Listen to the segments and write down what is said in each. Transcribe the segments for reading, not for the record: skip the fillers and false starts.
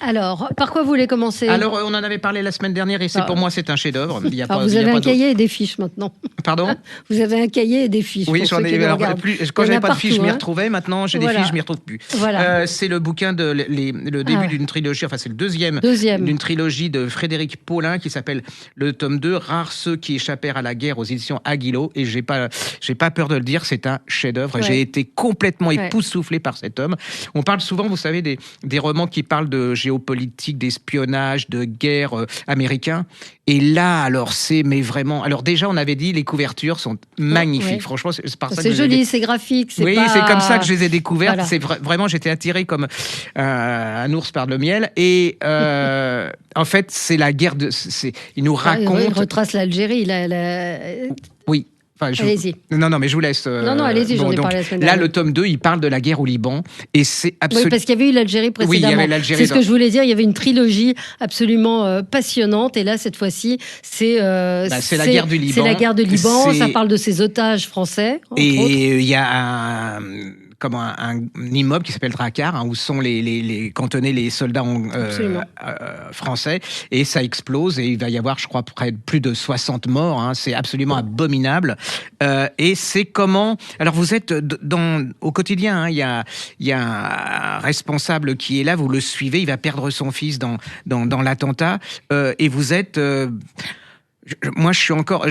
Alors, par quoi vous voulez commencer? Alors, on en avait parlé la semaine dernière et pour moi, c'est un chef-d'œuvre. Vous avez un cahier et des fiches maintenant. Pardon? Vous avez un cahier et des fiches. Oui, j'en ai. Quand j'avais pas de fiches, je m'y retrouvais. Maintenant, j'ai des fiches, je m'y retrouve plus. Voilà. C'est le bouquin le début d'une trilogie. Enfin, c'est le deuxième d'une trilogie de Frédéric Paulin qui s'appelle le tome 2, Rares ceux qui échappèrent à la guerre, aux éditions Aguilot. Et j'ai pas peur de le dire, c'est un chef-d'œuvre. J'ai été complètement époustouflé par cet homme. On parle souvent, vous savez, des romans qui parlent de géopolitique, d'espionnage, de guerre américain. Et là, alors, vraiment. Alors, déjà, on avait dit, les couvertures sont magnifiques. Franchement, c'est par ça que c'est joli, c'est graphique. Oui, c'est comme ça que je les ai découvertes. Voilà. C'est vraiment, j'étais attiré comme un ours par le miel. Et en fait, c'est la guerre il nous raconte. Il retrace l'Algérie. Oui. Enfin, allez-y. Non, mais je vous laisse. Non, allez-y, j'en ai parlé la semaine dernière. Là, le tome 2, il parle de la guerre au Liban. Et c'est absolument. Oui, parce qu'il y avait eu l'Algérie précédemment. Oui, il y avait l'Algérie. C'est ce que je voulais dire. Il y avait une trilogie absolument passionnante. Et là, cette fois-ci, c'est la guerre du Liban. C'est la guerre du Liban. Ça parle de ces otages français. Et il y a un immeuble qui s'appelle Drakkar, où sont cantonnés les soldats français, et ça explose, et il va y avoir, je crois, plus de 60 morts. C'est absolument abominable. Et c'est comment... Alors, vous êtes au quotidien, il y a un responsable qui est là, vous le suivez, il va perdre son fils dans l'attentat, et vous êtes... moi, je suis encore...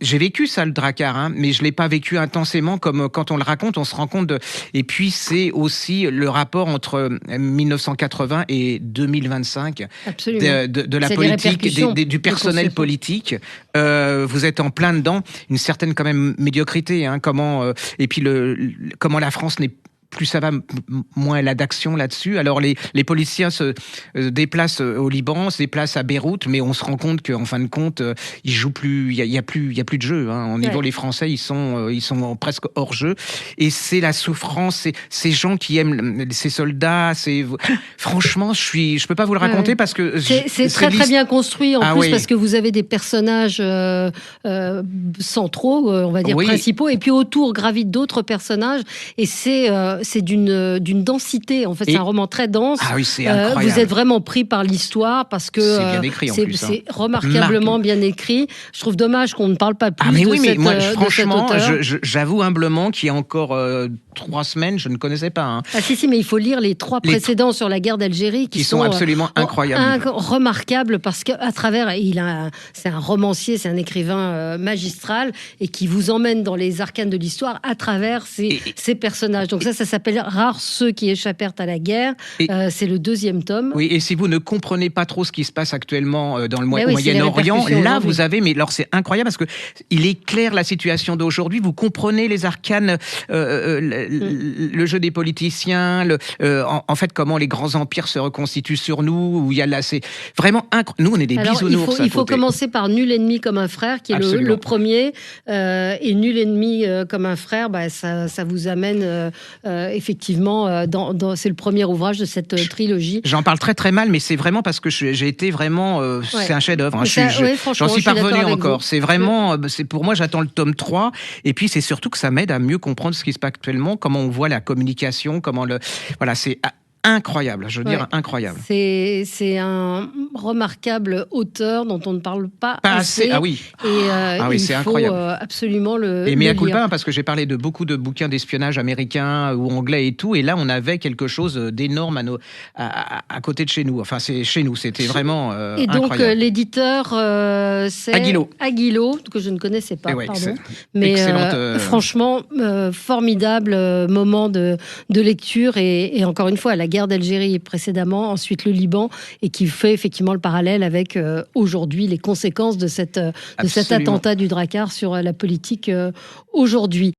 J'ai vécu ça, le Drakkar, mais je ne l'ai pas vécu intensément comme quand on le raconte, on se rend compte de... Et puis, c'est aussi le rapport entre 1980 et 2025 de la politique, du personnel politique. Vous êtes en plein dedans, une certaine quand même médiocrité. Et puis, comment la France n'est plus ça va, moins elle a d'action là-dessus. Alors, les policiers se déplacent au Liban, se déplacent à Beyrouth, mais on se rend compte qu'en fin de compte, ils jouent plus. Il y a plus de jeu. Au niveau les Français, ils sont presque hors jeu. Et c'est la souffrance. C'est ces gens qui aiment ces soldats. Franchement, je peux pas vous le raconter parce que c'est très bien construit en plus parce que vous avez des personnages centraux, on va dire principaux, et puis autour gravitent d'autres personnages. Et c'est d'une densité. En fait, c'est un roman très dense. Ah oui, c'est incroyable. Vous êtes vraiment pris par l'histoire parce que c'est bien écrit en plus. C'est remarquablement bien écrit. Je trouve dommage qu'on ne parle pas plus franchement, de cet auteur. J'avoue humblement qu'il y a encore 3 semaines, je ne connaissais pas. Ah si, mais il faut lire les 3 précédents sur la guerre d'Algérie qui sont absolument incroyables. Remarquables parce qu'à travers, c'est un romancier, c'est un écrivain magistral et qui vous emmène dans les arcanes de l'histoire à travers ces personnages. Donc ça s'appelle Rares ceux qui échappèrent à la guerre. C'est le 2e tome. Oui, et si vous ne comprenez pas trop ce qui se passe actuellement dans le Moyen-Orient, là vous avez, mais alors c'est incroyable parce que il éclaire la situation d'aujourd'hui. Vous comprenez les arcanes, le jeu des politiciens, en fait comment les grands empires se reconstituent sur nous. Où il y a là, c'est vraiment nous on est des bisounours. Il faut commencer par Nul ennemi comme un frère, qui est le premier, et Nul ennemi comme un frère, ça vous amène effectivement, c'est le premier ouvrage de cette trilogie. J'en parle très très mal, mais c'est vraiment parce que j'ai été vraiment... c'est un chef-d'œuvre. J'en suis parvenu encore. C'est vraiment... pour moi, j'attends le tome 3. Et puis, c'est surtout que ça m'aide à mieux comprendre ce qui se passe actuellement, comment on voit la communication, Voilà, c'est... incroyable, je veux dire incroyable. C'est un remarquable auteur dont on ne parle pas assez. Ah oui. Et c'est il faut incroyable. Absolument le Et mea culpa, lire. Parce que j'ai parlé de beaucoup de bouquins d'espionnage américains ou anglais et tout, et là on avait quelque chose d'énorme à côté de chez nous. Enfin, c'est chez nous, c'était vraiment et donc l'éditeur, c'est Aguilot, que je ne connaissais pas. Pardon. Mais franchement, formidable moment de lecture et encore une fois la guerre d'Algérie précédemment, ensuite le Liban, et qui fait effectivement le parallèle avec aujourd'hui les conséquences de cet attentat du Drakkar sur la politique aujourd'hui.